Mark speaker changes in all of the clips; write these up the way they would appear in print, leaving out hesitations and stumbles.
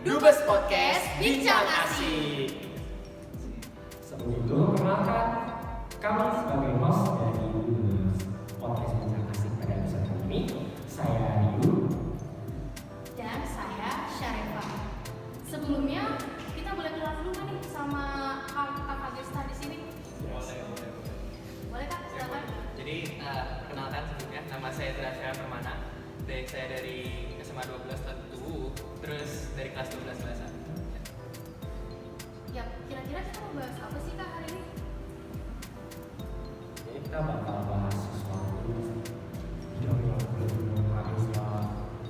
Speaker 1: Dubes Podcast Bincang Asik.
Speaker 2: Sebelum itu, perkenalkan kami sebagai host dari Dubes Podcast Bincang Asik pada episode kali ini. Saya Riu
Speaker 3: Dan saya Syarifah. Sebelumnya kita boleh kenalan dulu nih sama kakak Gesta di sini.
Speaker 1: Boleh.
Speaker 3: Boleh kak? Silakan.
Speaker 1: Jadi perkenalkan sebelumnya, nama saya Drasya Permana. Saya dari SMA 12 Tetu, terus dari kelas 12 kelas 1.
Speaker 3: Ya, kira-kira kita mau bahas apa sih kak hari ini?
Speaker 2: Jadi kita bakal bahas sesuatu yang belum mahasiswa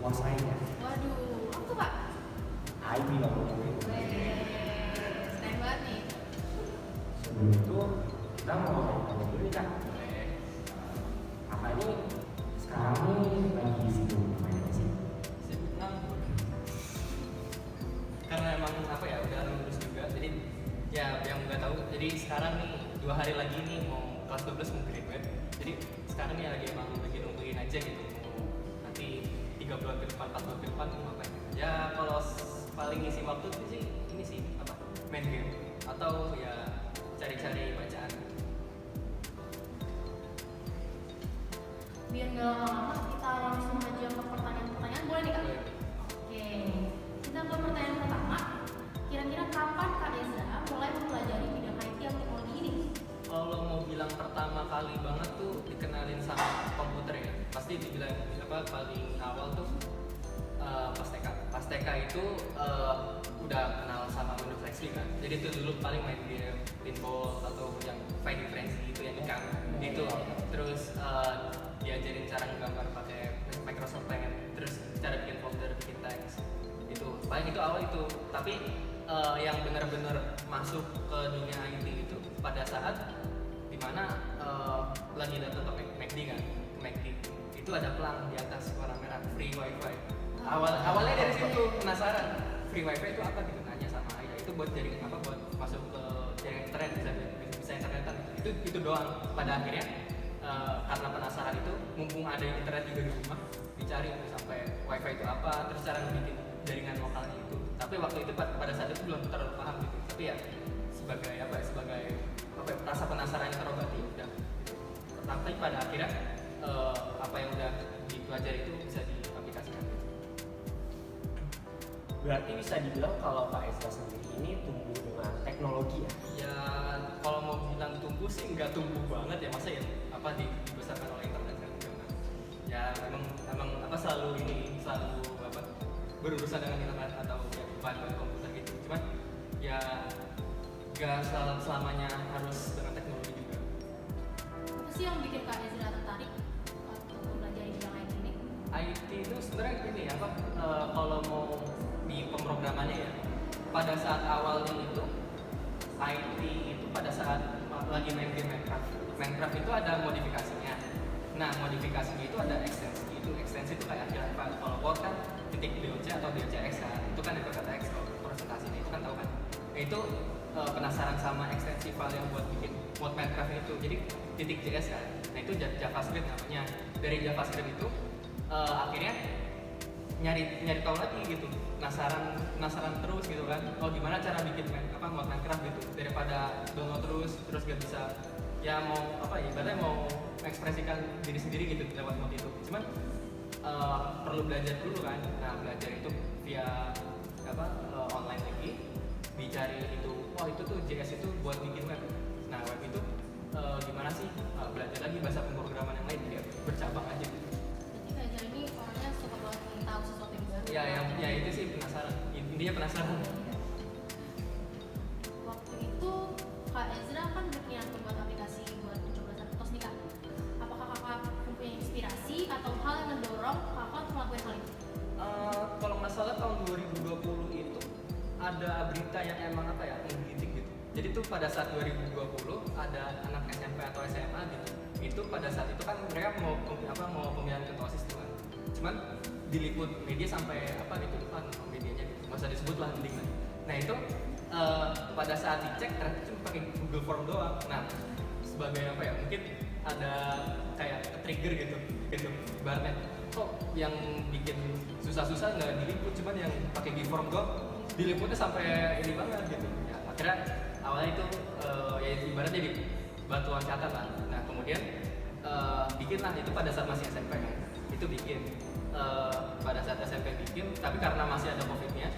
Speaker 2: kuasain ya.
Speaker 3: Waduh, apa tuh kak?
Speaker 2: IT lah mungkin.
Speaker 3: Keren banget nih.
Speaker 2: Sebelum itu kita mau tanya dulu nih kak. Apa ini sekarang ini lagi sibuk main apa sih?
Speaker 1: Sibuk nganggur. Karena emang apa ya, udah lulus juga. Jadi ya yang nggak tahu. Jadi sekarang nih 2 hari lagi nih mau kelas 12 mau graduate. Jadi sekarang nih lagi nungguin aja gitu. Mau nanti 3 bulan ke depan, 4 bulan ke depan mau ngapain? Ya kalau paling ngisi waktu tuh sih ini sih apa? Main game atau ya cari-cari bacaan.
Speaker 3: Biar nggak lama-lama kita langsung aja ke pertanyaan-pertanyaan, boleh nih kak? Oke, kita ke pertanyaan pertama. Kira-kira kapan Kak Ezra mulai mempelajari bidang IT atau teknologi ini?
Speaker 1: Kalau mau bilang pertama kali banget tuh dikenalin sama komputer ya, pasti dibilang apa paling awal tuh pas TK. Pas TK itu udah kenal sama menu flexi kan. Jadi itu dulu paling main game pinball atau yang Fighting Frenzy itu yang ikan itu. Terus diajarin cara nggambar pakai Microsoft Paint, terus cara bikin folder, bikin teks. Itu paling itu awal itu. Tapi yang benar-benar masuk ke dunia IT itu pada saat dimana lagi datang ke McD kan, McD itu ada pelang di atas warna merah free wifi. Awalnya dari situ penasaran free wifi itu apa gitu, nanya sama ayah itu buat jaringan apa, buat masuk ke jaringan internet, bisa internetan itu doang. Pada akhirnya karena penasaran itu, mumpung ada internet juga di rumah, dicari sampai wifi itu apa, terus cara bikin jaringan lokalnya itu. Tapi waktu itu pada saat itu belum terlalu paham gitu. Tapi ya sebagai rasa penasaran yang terobati udah. Tapi pada akhirnya apa yang udah dipelajari itu bisa diaplikasikan.
Speaker 2: Berarti bisa dibilang kalau Pak Ezra sendiri ini tumbuh dengan teknologi ya?
Speaker 1: Ya kalau mau bilang tumbuh sih nggak tumbuh banget ya, masa ya apa dibesarkan oleh internet kan, enggak. Ya emang apa selalu apa berurusan dengan internet atau ya bahan komputer gitu. Cuman ya nggak selamanya harus dengan teknologi juga.
Speaker 3: Apa sih yang bikin Kak Ezra tertarik untuk mempelajari bidang IT ini?
Speaker 1: IT itu sebenarnya ini apa kalau mau di pemrogramannya ya, pada saat awalnya itu IT itu pada saat lagi main game Minecraft itu ada modifikasinya. Nah modifikasinya itu ada ekstensi itu kayak kalau Word kan titik .doc atau .docx kan, itu kan ada kata X, kalau presentasinya itu kan tahu kan. Nah, itu penasaran sama ekstensi file yang buat bikin mod Minecraft itu, jadi titik .js kan. Nah itu JavaScript namanya. Dari JavaScript itu akhirnya nyari tahu lagi gitu, penasaran terus gitu kan. Oh gimana cara bikin mod Minecraft gitu, daripada download terus gak bisa ya, mau apa ya, ibaratnya mau mengekspresikan diri sendiri gitu lewat mod itu. Cuman perlu belajar dulu kan. Nah belajar itu via online lagi, dicari itu, wah itu tuh JS itu buat bikin web. Nah web itu gimana sih, belajar lagi bahasa pemrograman yang lain, ya bercabang aja gitu.
Speaker 3: Jadi Kak Ezra ini orangnya suka banget ingin tahu sesuatu yang baru.
Speaker 1: Ya itu sih penasaran, intinya penasaran.
Speaker 3: Waktu itu Kak Ezra kan berniat membuat aplikasi buat pencoblosan tos nih Kak. Apakah Kakak mempunyai inspirasi atau hal yang mendorong Kakak untuk melakukan hal itu?
Speaker 1: Kalau nggak salah tahun 2020 itu ada berita yang emang menggelitik gitu. Jadi tuh pada saat 2020 ada anak SMP atau SMA gitu. Itu pada saat itu kan mereka mau pemilihan ketua OSIS tuh kan. Cuman diliput media sampai gitu kan, medianya gitu. Nggak usah disebut lah, mending lah. Nah itu pada saat dicek ternyata cuma pakai Google Form doang. Nah sebagai mungkin ada kayak trigger gitu ibaratnya, kok yang bikin susah-susah nggak diliput, cuman yang pakai Google Form doang diliputnya sampai ini banget gitu ya. Akhirnya awalnya itu ya ibaratnya di batu loncatan lah. Nah kemudian bikin lah itu pada saat masih SMP kan, itu bikin pada saat SMP bikin, tapi karena masih ada covidnya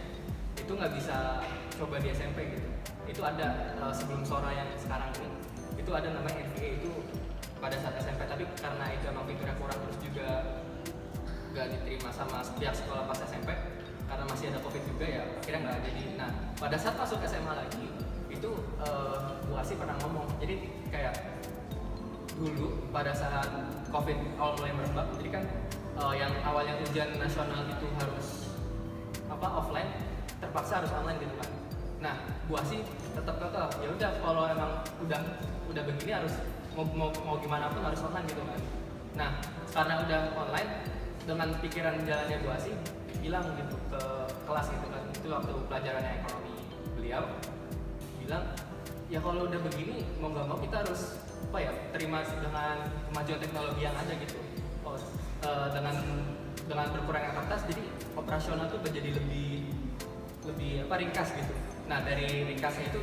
Speaker 1: itu nggak bisa coba di SMP gitu. Itu ada sebelum Sora yang sekarang ini itu ada namanya NVA itu pada saat SMP, tapi karena itu emang fiturnya kurang terus juga nggak diterima sama pihak sekolah pas SMP karena masih ada covid juga ya akhirnya nggak jadi. Nah pada saat masuk SMA lagi itu Bu Asi pernah ngomong, jadi kayak dulu pada saat covid awal mulai merebak, jadi kan yang awalnya ujian nasional itu harus offline terpaksa harus online gitu kan. Nah Bu Asi tetap kata ya udah kalau emang udah begini harus mau gimana pun harus online gitu kan. Nah karena udah online dengan pikiran jalannya Bu Asi bilang gitu ke kelas gitu kan, itu waktu pelajarannya ekonomi, beliau bilang ya kalau udah begini mau nggak mau kita harus terima dengan kemajuan teknologi yang ada gitu. Dengan berkurangnya kertas jadi operasional tuh menjadi lebih ringkas gitu. Nah dari ringkasnya itu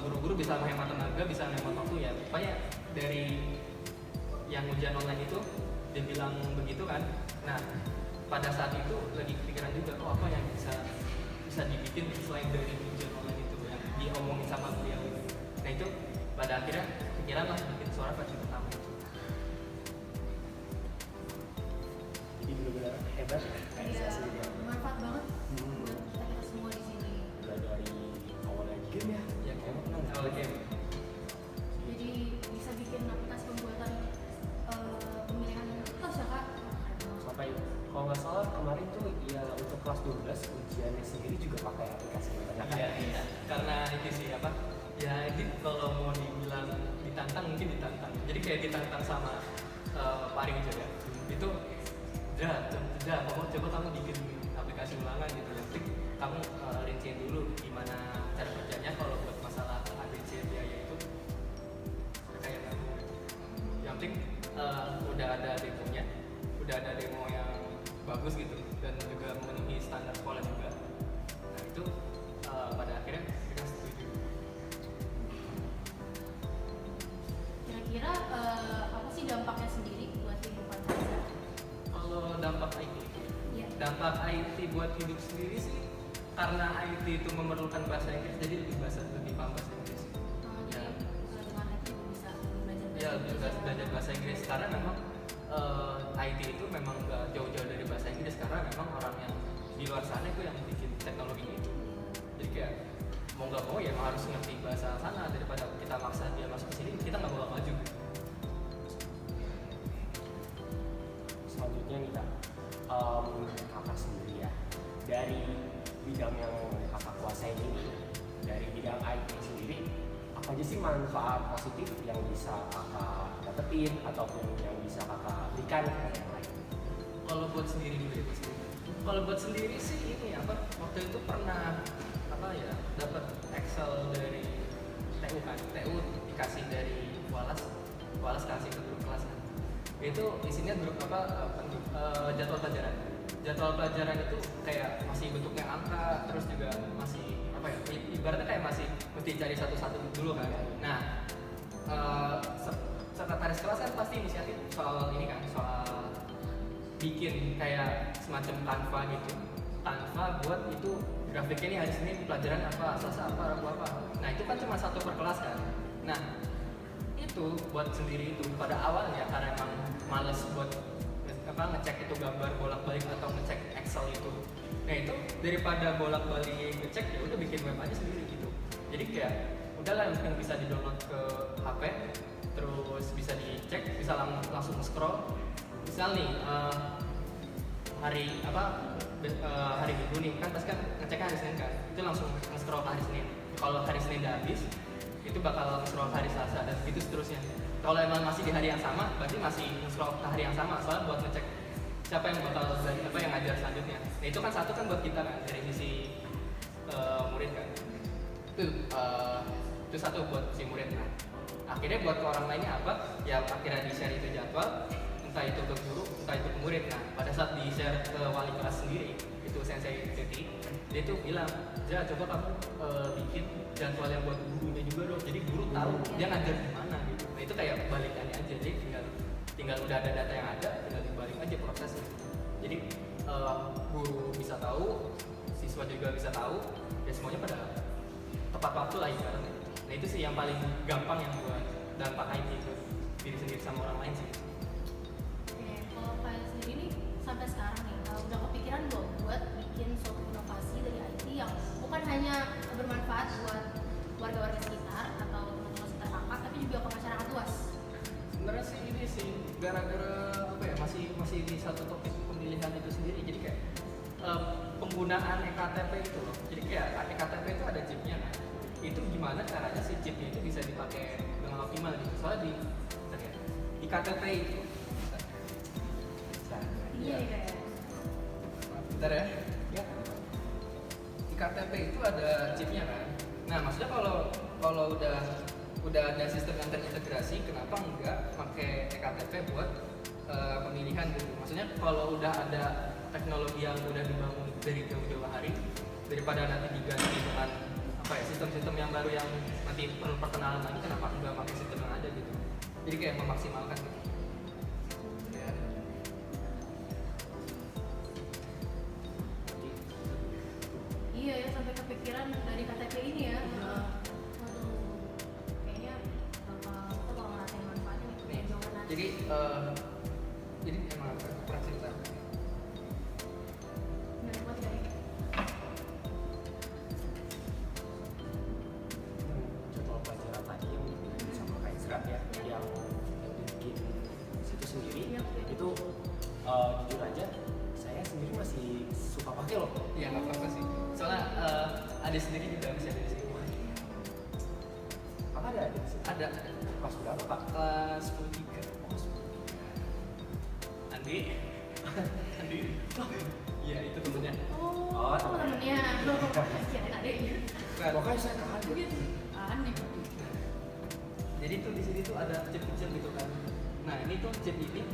Speaker 1: guru-guru bisa menghemat tenaga, bisa menghemat waktu ya. Pokoknya dari yang ujian online itu dia bilang begitu kan. Nah pada saat itu lagi kepikiran juga apa yang bisa dibikin selain dari ujian online itu yang diomongin sama beliau itu. Nah itu pada akhirnya pikiran lah bikin Suara versi pertama itu.
Speaker 2: Jadi benar-benar hebat
Speaker 3: Iya,
Speaker 2: realisasinya.
Speaker 3: bermanfaat banget buat kita semua di sini.
Speaker 2: Udah dari awalnya game ya.
Speaker 1: Ya kan awal game.
Speaker 3: Jadi bisa bikin aplikasi pembuatan pemilihan kelas ya kak.
Speaker 2: Sampai kalau nggak salah kemarin tuh ya untuk kelas 12 ujiannya sendiri juga pakai aplikasi yang banyak kan?
Speaker 1: Iya. Karena itu sih ya ini kalau mau dibilang ditantang mungkin ditantang. Jadi kayak ditantang sama Pak Ring juga. Itu coba kamu bikin aplikasi ulangan gitu ya. Kamu rinciin dulu gimana cara kerjanya. Kalau buat masalah rinciin biaya itu kayak kamu. Yang penting udah ada demonya, udah ada demo yang bagus gitu dan juga memenuhi standar sekolah juga. Nah itu pada akhirnya kita setuju.
Speaker 3: Kira-kira apa sih dampaknya sendiri buat kehidupan kita?
Speaker 1: Kalau dampak IT,
Speaker 3: Iya.
Speaker 1: dampak IT buat hidup sendiri sih karena IT itu memerlukan bahasa Inggris, jadi lebih paham bahasa Inggris.
Speaker 3: Jadi dengan itu juga bisa belajar.
Speaker 1: Ya juga belajar bahasa Inggris karena memang IT itu memang nggak jauh-jauh dari bahasa Inggris karena memang orang yang di luar sana itu yang bikin teknologi itu. Jadi kayak mau nggak mau ya emang harus ngerti bahasa sana daripada kita maksa dia masuk ke sini kita nggak bakal maju.
Speaker 2: Selanjutnya nih kak, kakak sendiri ya dari bidang yang kakak kuasai ini, dari bidang IT sendiri apa aja sih manfaat positif yang bisa kakak dapetin ataupun yang bisa kakak berikan ke yang lain?
Speaker 1: Kalau buat sendiri dulu ya, kalau buat sendiri sih ini waktu itu pernah dapat Excel dari TU kan, TU dikasih dari Walas kasih ke grup kelas kan. Itu isinya grup jadwal pelajaran itu kayak masih bentuknya angka, terus juga masih ibaratnya kayak masih mesti cari satu-satu dulu kan. Nah sekretaris kelas kan pasti inisiatif soal ini kan, soal bikin kayak semacam Canva gitu, Canva buat itu grafiknya ini hari Senin pelajaran apa, Selasa apa, Rabu apa. Nah itu kan cuma satu per kelas kan. Nah itu buat sendiri itu pada awalnya karena emang males buat ngecek itu gambar bolak-balik atau ngecek Excel itu. Nah itu daripada bolak-balik ngecek ya udah bikin web aja sendiri gitu. Jadi kayak udahlah yang bisa di-download ke HP, terus bisa dicek, bisa langsung scroll. Misal nih hari Minggu nih kan pasti kan ngeceknya hari Senin kan, itu langsung nge-scroll ke hari Senin. Kalau hari Senin udah habis itu bakal nge-scroll ke hari Selasa dan begitu seterusnya. Kalau emang masih di hari yang sama berarti masih nge-scroll ke hari yang sama soalnya buat ngecek siapa yang bakal yang ngajar selanjutnya. Nah itu kan satu kan buat kita kan dari sisi murid kan itu satu buat si murid. Nah akhirnya buat ke orang lainnya ya akhirnya di-share itu jadwal, entah itu ke guru, entah itu ke murid. Nah pada saat di-share ke wali kelas sendiri itu sensei Seti, dia tuh bilang, ja coba kamu bikin jadwal yang buat gurunya juga dong, jadi guru tahu dia ngajar di mana gitu. Nah itu kayak balikannya aja, jadi tinggal udah ada data yang ada, tinggal dibalik aja prosesnya. Jadi guru bisa tahu, siswa juga bisa tahu, ya semuanya pada tepat waktu lah ibaratnya. Nah itu sih yang paling gampang yang buat dampak IT ke diri sendiri sama orang lain sih.
Speaker 3: Oke, kalau kalian sendiri nih sampai sekarang nih udah kepikiran belum buat bikin suatu inovasi dari IT yang bukan hanya bermanfaat buat warga-warga sekitar atau teman-teman sekitar kakak, tapi juga ke masyarakat luas?
Speaker 1: Sebenarnya sih ini sih gara-gara apa ya, masih di satu topik pemilihan itu sendiri, jadi kayak penggunaan ektp itu loh. Jadi kayak ektp itu ada chipnya kan, itu gimana caranya si chipnya itu bisa dipakai dengan optimal gitu. Soalnya di KTP itu
Speaker 3: Iya kayak.
Speaker 1: bentar ya, di KTP itu ada chipnya kan. Nah maksudnya kalau udah ada sistem yang terintegrasi, kenapa enggak pakai ektp buat pemilihan gitu. Maksudnya kalau udah ada teknologi yang udah dibangun dari jauh-jauh hari, daripada nanti diganti dengan apa ya, sistem-sistem yang baru yang nanti perlu perkenalan lagi, kenapa enggak pakai sistem yang ada gitu. Jadi kayak memaksimalkan gitu. Ya.
Speaker 3: Iya ya, sampai kepikiran dari KTP ini ya. Waduh, kayaknya kita bakal ngerasain manfaatnya nih. Jangan nanti.
Speaker 1: Jadi emang kurang cerita.
Speaker 3: Dari buat dari.
Speaker 2: Jadwal pelajaran tadi yang dibikin sama Kak Izra ya, yang dibikin situ sendiri, itu jujur aja saya sendiri masih suka pakai loh.
Speaker 1: Iya nggak apa-apa sih. Soalnya adik sendiri juga masih ada di sini.
Speaker 2: Apa ada di situ?
Speaker 1: Ada
Speaker 2: Kelas berapa Kak?
Speaker 1: kelas 13. Andi. Iya itu temennya.
Speaker 3: Oh, temennya. Kirain adeknya.
Speaker 2: Makanya saya kaget.
Speaker 3: Gitu. Aneh.
Speaker 1: Jadi tuh di sini tuh ada chip kecil gitu kan. Nah ini tuh chip ini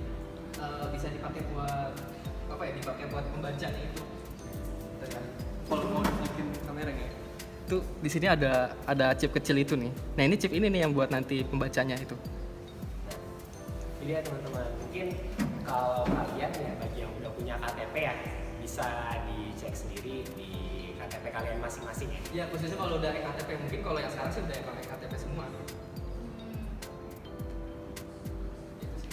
Speaker 1: bisa dipakai buat apa ya? Dipakai buat pembacanya itu. Kalau mau bikin kamera ya. Tuh di sini ada chip kecil itu nih. Nah ini chip ini nih yang buat nanti pembacanya itu.
Speaker 2: Jadi ya teman-teman, mungkin kalau kalian ya bagi yang udah punya KTP ya bisa dicek sendiri di KTP kalian masing-masing ya.
Speaker 1: Ya khususnya kalau udah ektp, mungkin kalau yang sekarang sih udah pakai ektp semua. Gitu sih.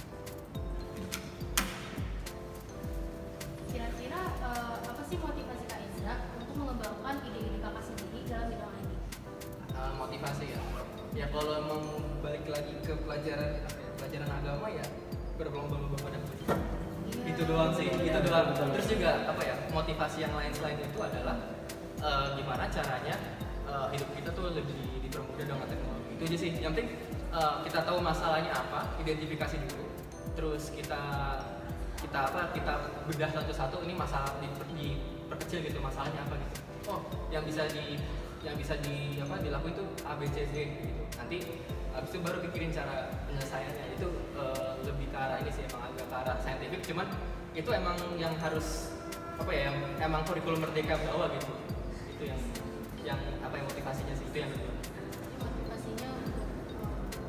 Speaker 3: Kira-kira apa sih motivasi Kak Izra untuk mengembangkan ide-ide kakak sendiri dalam bidang IT?
Speaker 1: Motivasi ya. Ya kalau mau balik lagi ke pelajaran apa ya, pelajaran agama ya berlomba-lomba pada itu doang sih, itu doang. Terus juga apa ya, motivasi yang lain selain itu adalah gimana caranya hidup kita tuh lebih dipermudah dengan teknologi. Itu aja sih. Yang penting kita tahu masalahnya apa, identifikasi dulu. Terus kita bedah satu-satu, ini masalah diperkecil gitu, masalahnya apa gitu. Oh, yang bisa dilakuin itu A B C D gitu. Nanti habis itu baru pikirin cara penyelesaiannya. Itu lebih ke arah ini sih, emang agak ke arah saintifik, cuman itu emang yang harus apa ya, yang emang kurikulum merdeka bawa gitu. Itu yang apa yang motivasinya sih, itu yang kedua.
Speaker 3: Jadi motivasinya untuk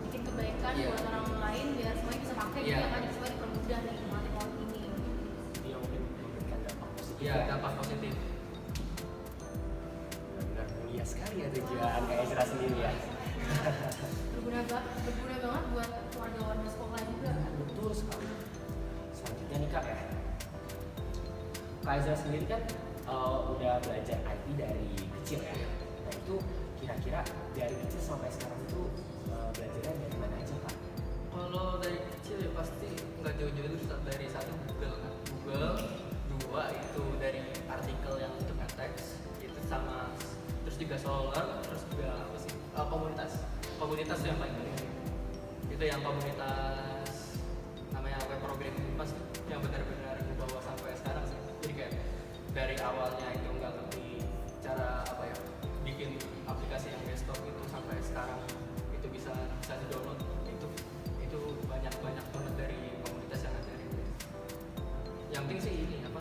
Speaker 3: bikin kebaikan
Speaker 1: Iya.
Speaker 3: buat orang lain biar semuanya bisa pakai
Speaker 1: Iya.
Speaker 3: gitu ya kan, jadi semuanya dipermudah nih dengan teknologi ini.
Speaker 2: Jadi yang mungkin memberikan dampak positif
Speaker 1: Iya, dampak positif.
Speaker 2: Benar-benar mulia sekali ya tujuan Kak Ezra sendiri ya.
Speaker 3: Berguna banget buat warga-warga sekolah juga.
Speaker 2: Betul sekali. Selanjutnya nih Kak ya, Kak Ezra sendiri kan udah belajar IT dari kecil ya. Nah itu kira-kira dari kecil sampai sekarang itu belajarnya dari mana aja Kak?
Speaker 1: Kalau dari kecil ya pasti nggak jauh-jauh itu dari satu Google kan. Google, dua itu dari artikel yang untuk teks itu, sama terus juga solar, terus juga apa sih, komunitas yang paling penting itu yang komunitas namanya web programming pas yang benar-benar dibawa sampai sekarang sih. Jadi kayak dari awalnya itu nggak ngerti cara apa ya bikin aplikasi yang desktop itu, sampai sekarang itu bisa di download, itu banyak banget dari komunitas yang ada. Yang penting sih ini apa,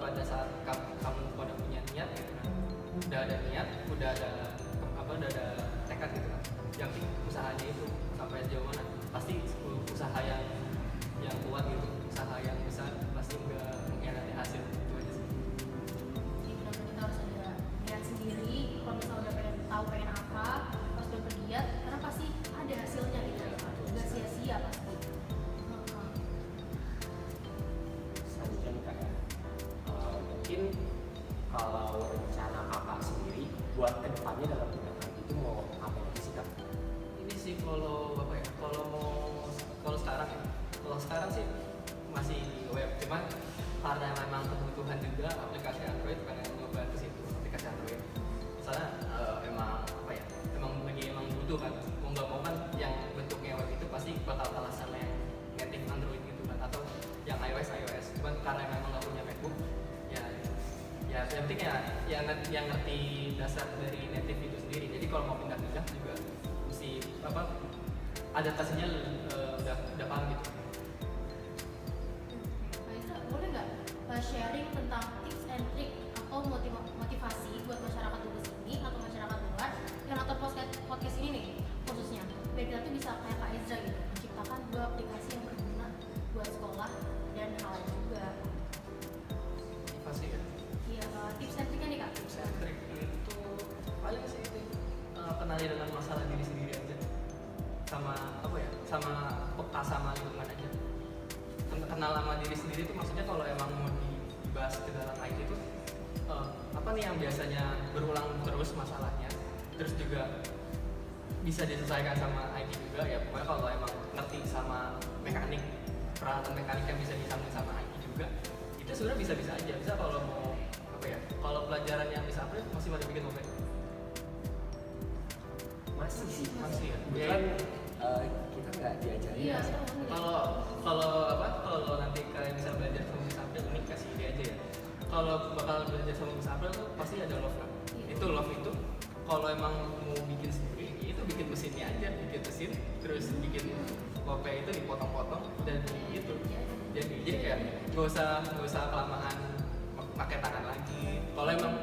Speaker 1: pada saat kamu cuman karena memang kebutuhan juga aplikasi Android pengen nyoba ke situ aplikasi Android soalnya emang butuh kan mau nggak mau kan yang bentuknya web itu pasti bakal kalah sama yang native Android gitu kan atau yang iOS cuman karena memang nggak punya MacBook ya yang penting yang ngerti dasar dari native itu sendiri jadi kalau mau pindah-pindah juga mesti adaptasinya udah paham gitu.
Speaker 3: Pak Isra, boleh nggak sharing tentang tips and trick atau motivasi buat masyarakat di sini atau masyarakat luar yang nonton podcast ini nih khususnya biar kita tuh bisa kayak Kak Ezra gitu menciptakan dua aplikasi yang berguna buat sekolah dan hal lain juga.
Speaker 1: Motivasi ya?
Speaker 3: Iya, tips and tricknya nih Kak.
Speaker 1: Tips and trick itu paling sih itu kenali dengan masalah diri sendiri aja sama peka sama lingkungan aja. Kenal sama diri sendiri itu maksudnya kalau emang mau dibahas ke dalam IT itu apa nih yang biasanya berulang terus masalahnya terus juga bisa diselesaikan sama IT juga ya pokoknya kalau emang ngerti sama mekanik peralatan mekanik yang bisa disambung sama IT juga itu sebenarnya bisa-bisa aja bisa kalau mau kalau pelajaran yang bisa apa masih pada bikin OP masih ya
Speaker 2: kebetulan kita nggak diajarin
Speaker 3: Iya,
Speaker 1: kalau nanti kalian bisa belajar sama sampel ini kasih ide aja ya kalau bakal belajar sama sampel tuh pasti ada love kan itu love itu kalau emang mau bikin sendiri itu bikin mesinnya aja bikin mesin terus bikin OP itu dipotong-potong dan gitu jadi kayak nggak usah kelamaan pakai tangan lagi kalau emang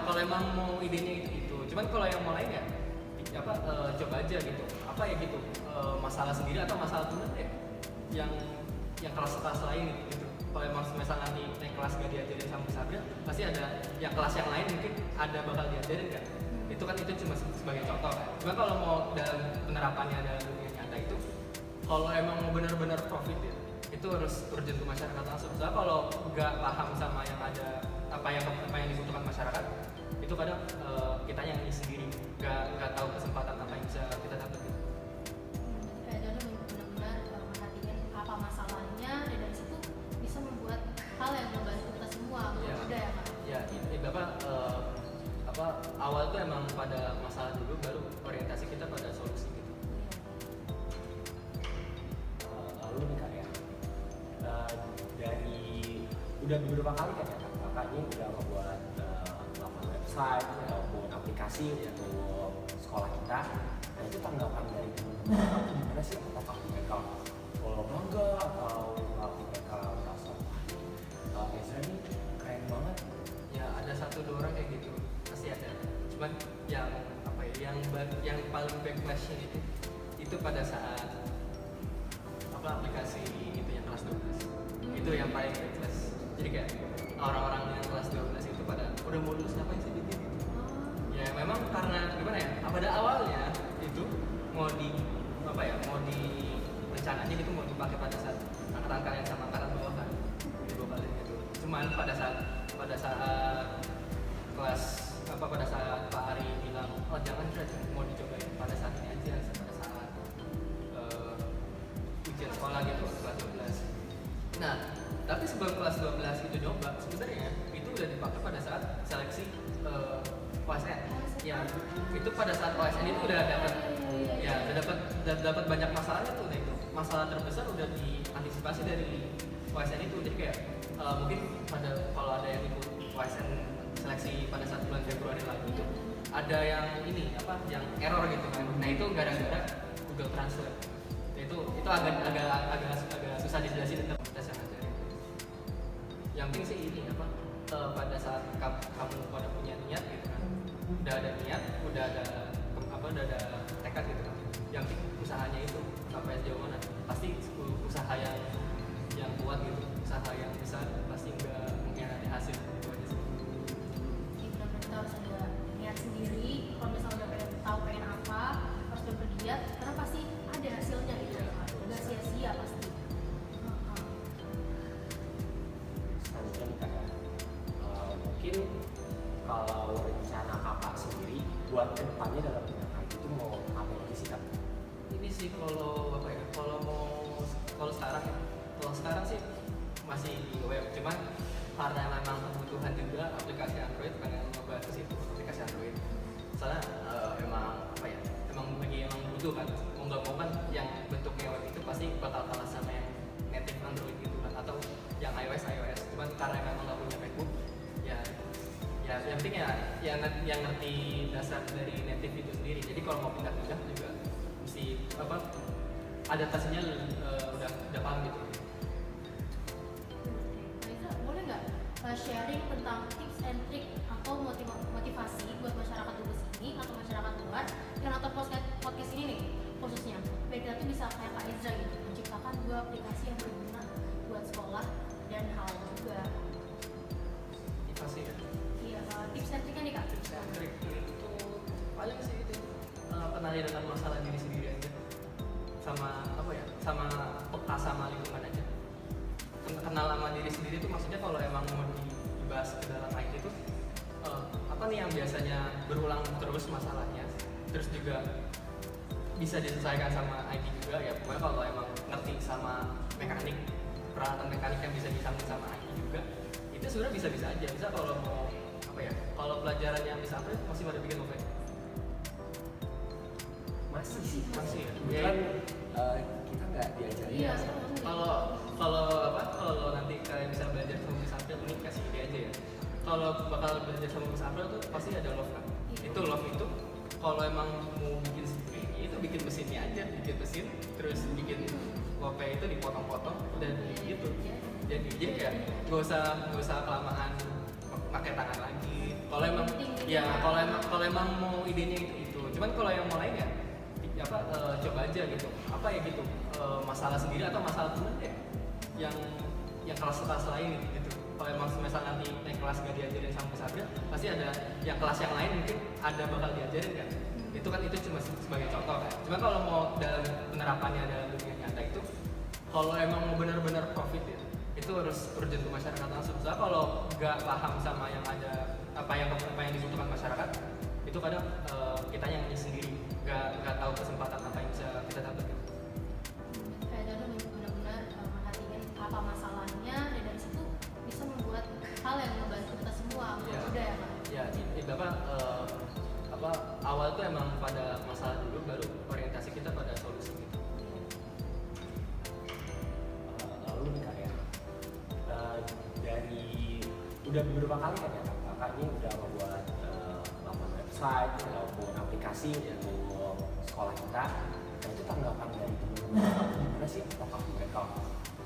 Speaker 1: kalau emang mau idenya itu cuman kalau yang mau lain ya coba aja gitu masalah sendiri atau masalah temen ya yang kelas lain gitu kalau emang misalnya nanti naik kelas gak diajarin sama Sabrina pasti ada yang kelas yang lain mungkin ada bakal diajarin kan itu cuma sebagai contoh kan cuma kalau mau dalam penerapannya dalam dunia nyata itu kalau emang mau benar-benar profit ya itu harus terjun ke masyarakat langsung soalnya kalau nggak paham sama yang ada apa yang dibutuhkan masyarakat itu kadang kita yang sendiri nggak tahu kesempatan apa yang bisa kita dapat gitu.
Speaker 3: Kayak jadi benar-benar merhatiin apa masalahnya dan dari situ bisa membuat hal yang membantu kita semua mudah ya Kak?
Speaker 1: Ya, awal tuh emang pada masalah dulu baru orientasi kita pada solusi gitu.
Speaker 2: Lalu nih Kak ya dari udah beberapa kali kan ya Kakak ini udah membuat website maupun aplikasi untuk sekolah kita nah itu tanggapan dari teman-teman gimana sih apakah mereka bangga atau mereka merasa Ezra ini keren banget
Speaker 1: Ya ada 1-2 orang kayak gitu pasti ada cuman yang paling backlashnya itu pada saat aplikasi itu yang kelas 12 itu yang paling backlash jadi kayak orang-orang yang kelas 12 itu pada udah mau lulus ngapain sih bikin gitu ya memang karena gimana ya pada awalnya itu mau di rencananya gitu mau dipakai pada saat angkatan kalian sama angkatan bawah kan dua kali gitu cuman pada saat kelas pada saat Pak Ari bilang jangan mau dicobain pada saat ini aja pada saat ujian sekolah gitu kelas 12 nah tapi sebelum kelas 12 itu nyoba sebenarnya itu udah dipakai pada saat seleksi OSN ya itu pada saat OSN itu udah dapat banyak masalahnya tuh itu masalah terbesar udah diantisipasi dari OSN itu jadi kayak mungkin kalau ada yang ikut OSN seleksi pada saat bulan Februari lalu itu ada yang yang error gitu kan nah itu gara-gara Google Translate itu agak susah dijelasin tentang komunitas yang ada yang penting sih ini pada saat kamu pada punya niat gitu kan udah ada niat udah ada tekad gitu kan yang penting usahanya itu sampai sejauh mana pasti usaha yang kuat gitu usaha yang besar pasti nggak mengkhianati hasil itu aja sih.
Speaker 3: Jadi benar-benar kita harus ada niat sendiri kalau misalnya udah pengen apa harus bergiat karena pasti ada hasilnya gitu ya nggak sia-sia pasti.
Speaker 2: Selanjutnya nih Kak mungkin kalau rencana Kakak sendiri buat kedepannya dalam bidang IT itu mau apa lagi sih Kak?
Speaker 1: Ini sih kalau sekarang sih masih di web, cuman karena memang kebutuhan juga aplikasi Android pengen ngebuat ke situ aplikasi Android. Soalnya emang apa ya? Emang butuh kan, mau nggak mau kan yang bentuknya web itu pasti bakal kalah sama yang native Android gitu kan, atau yang iOS. Cuman karena memang nggak punya MacBook, ya yang penting yang ngerti dasar dari native itu sendiri. Jadi kalau mau pindah-pindah juga mesti apa adaptasinya udah paham gitu.
Speaker 3: Nah, boleh nggak sharing tentang tips and trick atau motivasi buat masyarakat Dubes ini atau masyarakat luar yang nonton podcast ini nih khususnya, biar kita tuh bisa kayak Kak Ezra gitu, menciptakan 2 aplikasi yang berguna buat sekolah dan hal juga.
Speaker 1: Motivasi ya.
Speaker 3: Iya, tips and triknya nih Kak.
Speaker 1: Tips and trick itu paling sih itu kenali dengan masalah diri sendiri aja, sama apa ya, sama peka sama lingkungan aja. Kenal sama diri sendiri itu maksudnya kalau emang mau dibahas ke dalam IT itu apa nih yang biasanya berulang terus masalahnya, terus juga bisa diselesaikan sama IT juga ya. Pokoknya kalau emang ngerti sama mekanik, peralatan mekanik yang bisa disambung sama IT juga, itu sebenarnya bisa-bisa aja. Bisa kalau mau apa ya, kalau pelajaran yang bisa apa masih pada bikin apa ya? Masih ya.
Speaker 2: Kebetulan kita nggak diajarin.
Speaker 3: Iya,
Speaker 1: Kalau nanti kalian bisa belajar sama Miss April, ini kasih ide aja ya. Kalau bakal belajar sama Miss April tuh pasti ada love kan. Itu love itu kalau emang mau bikin sendiri, itu bikin mesinnya aja, bikin mesin, terus bikin lope itu dipotong-potong, udah gitu. Jadi kayak nggak usah kelamaan pakai tangan lagi. Kalau emang ya kalau emang mau idenya itu. Cuman kalau yang mau lain ya coba aja gitu. Apa ya gitu, masalah sendiri atau masalah temen ya yang kelas lain gitu. Kalau emang semester nanti naik kelas gak diajarin sama Mas April, pasti ada yang kelas yang lain mungkin ada bakal diajarin kan. Itu cuma sebagai contoh kan. Cuma kalau mau dalam penerapannya dalam dunia nyata itu, kalau emang mau benar-benar profit ya, itu harus urgent ke masyarakat langsung. Soalnya kalau nggak paham sama yang ada apa yang dibutuhkan masyarakat, itu kadang kita yang sendiri nggak tahu kesempatan apa yang bisa kita dapat.
Speaker 3: Kayak Danu benar-benar merhatiin apa masalahnya dan dari situ bisa membuat hal yang membantu kita semua.
Speaker 1: Ya.
Speaker 3: Udah ya Kak?
Speaker 1: Ya, awal tuh emang pada masalah dulu, baru orientasi kita pada solusi gitu.
Speaker 2: Lalu nih Kak ya, dari udah beberapa kali kan ya kakak ini udah membuat website maupun aplikasi untuk sekolah kita. Nah itu tanggapan dari teman-teman gimana sih? Apakah mereka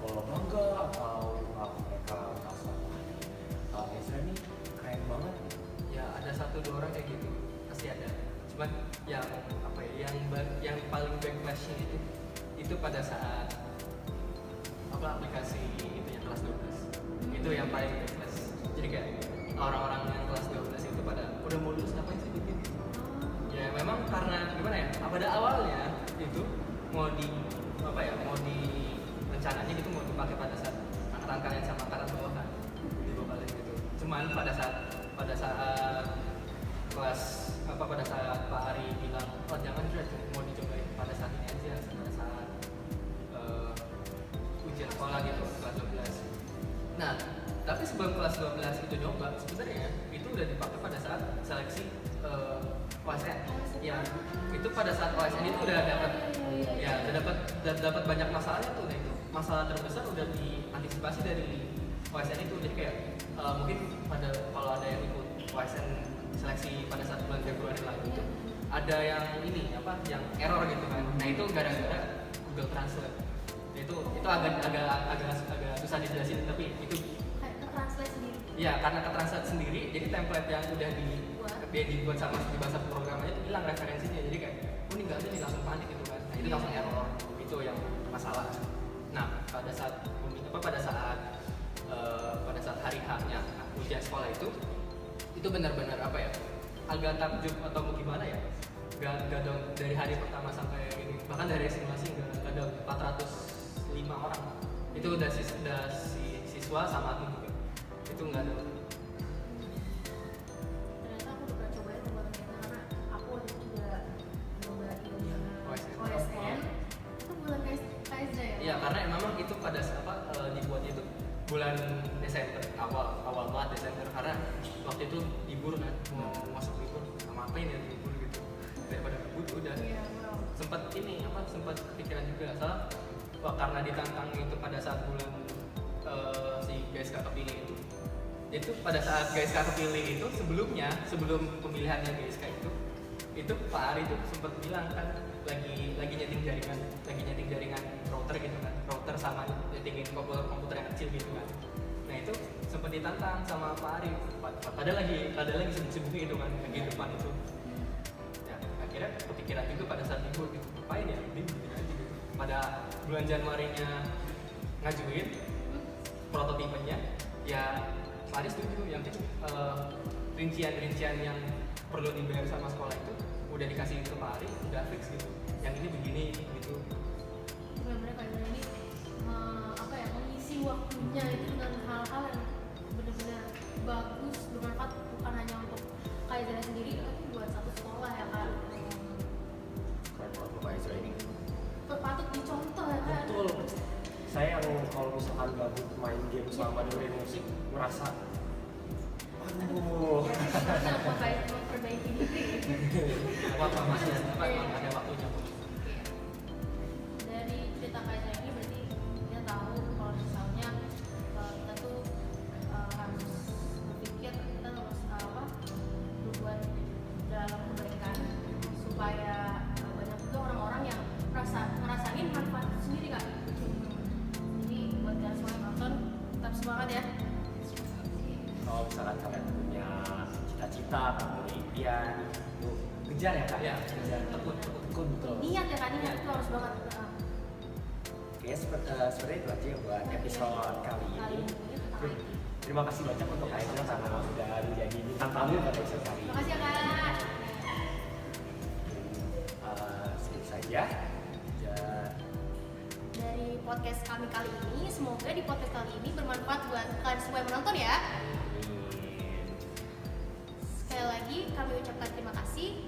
Speaker 2: bangga atau mereka merasa Ezra ini keren banget?
Speaker 1: Ya ada 1-2 orang kayak gitu pasti ada. Cuman yang apa ya, yang paling backlashnya itu pada saat aplikasi itu yang kelas 12 itu yang paling backlash. Jadi kayak orang-orang yang kelas 12 itu pada udah mulus ngapain sih bikin? Ya memang karena gimana ya? Pada awalnya itu mau di rencananya gitu mau dipakai pada saat angkatan kalian sama angkatan bawah kan, di bawah kalian gitu. Cuman pada saat pada saat Pak Ari bilang jangan mau dicobain pada saat ini aja, pada saat ujian sekolah gitu kelas 12. Nah tapi sebelum kelas 12 itu nyoba, sebenarnya itu udah dipakai pada saat seleksi OSN. Ya, itu pada saat OSN itu udah dapat banyak masalahnya tuh. Nah, itu masalah terbesar udah diantisipasi dari OSN itu. Jadi kayak mungkin kalau ada yang ikut OSN seleksi pada saat bulan Februari lalu itu ada yang yang error gitu kan. Nah itu gara-gara Google Translate. Itu agak susah dijelasin, tapi itu
Speaker 3: Translate sendiri.
Speaker 1: ya karena ketranslate sendiri, jadi template yang udah dibuat sama di bahasa programnya itu hilang referensinya. Jadi kayak ini nggak ada nih, langsung panik gitu kan. Nah itu langsung error, itu yang masalah. Nah pada saat hari H-nya ujian sekolah itu benar-benar agak takjub atau gimana ya, gak dong dari hari pertama sampai ini, bahkan dari simulasi gak ada 405 orang itu udah siswa sama admin juga, itu nggak ada.
Speaker 3: Ternyata aku udah pernah cobain pembuatan kita karena aku waktu itu juga nyobain
Speaker 1: OSN.
Speaker 3: itu bulan KSD ya?
Speaker 1: Iya, karena memang itu pada dibuatnya itu bulan Desember, awal banget Desember, karena waktu itu libur kan, mau masuk libur, ngapain ya libur gitu, daripada libur udah.
Speaker 3: Iya, bro.
Speaker 1: Sempat kepikiran juga, soalnya karena ditantang itu pada saat bulan si GSK kepilih itu pada saat GSK kepilih itu sebelum pemilihannya GSK itu Pak Ari tuh sempat bilang kan lagi nyeting jaringan router gitu kan, router sama nyetingin komputer yang kecil gitu kan. Nah itu sempat ditantang sama Pak Ari, padahal lagi sibuk-sibuknya itu kan, lagi depan itu. Ya akhirnya kepikiran juga pada saat libur gitu, ngapain ya, ini bikin aja gitu. Pada bulan Januarinya ngajuin prototipenya, ya Pak Ari setuju yang rincian yang perlu dibayar sama sekolah itu udah dikasih ke Pak Ari, udah fix gitu. Yang ini begini gitu.
Speaker 3: Benar-benar kayak ini mengisi waktunya itu dengan hal-hal yang benar-benar bagus, bermanfaat, bukan hanya untuk kayak Zara sendiri, tapi buat satu sekolah ya kan.
Speaker 2: Keren banget Bapak Ezra ini.
Speaker 3: Patut dicontoh ya kan.
Speaker 2: Betul. Saya yang kalau misalkan gabut main game selama dengerin musik merasa aduh.
Speaker 3: Memperbaiki diri.
Speaker 1: Masih ada waktunya.
Speaker 3: Iya. Dari cerita kayak saya ini berarti kita tahu kalau misalnya kita tuh harus berpikir, kita harus berbuat dalam kebaikan supaya banyak juga orang-orang yang ngerasain manfaat itu sendiri kan. Jadi buat kalian semua yang nonton tetap semangat ya.
Speaker 2: Kalau misalkan kalian punya cita-cita atau punya impian, yuk kejar ya kak.
Speaker 1: Ya,
Speaker 2: kejar tekun betul.
Speaker 3: Niat ya kan, niat itu harus banget.
Speaker 2: Oke, seperti itu aja buat episode kali ini. Terima kasih banyak untuk Kak Ezra karena sudah menjadi bintang tamu pada episode kali ini.
Speaker 3: Terima kasih ya kak.
Speaker 2: Segitu saja.
Speaker 3: Dari podcast kami kali ini, semoga di podcast kali ini bermanfaat buat kalian semua yang menonton ya. Sekali lagi kami ucapkan terima kasih.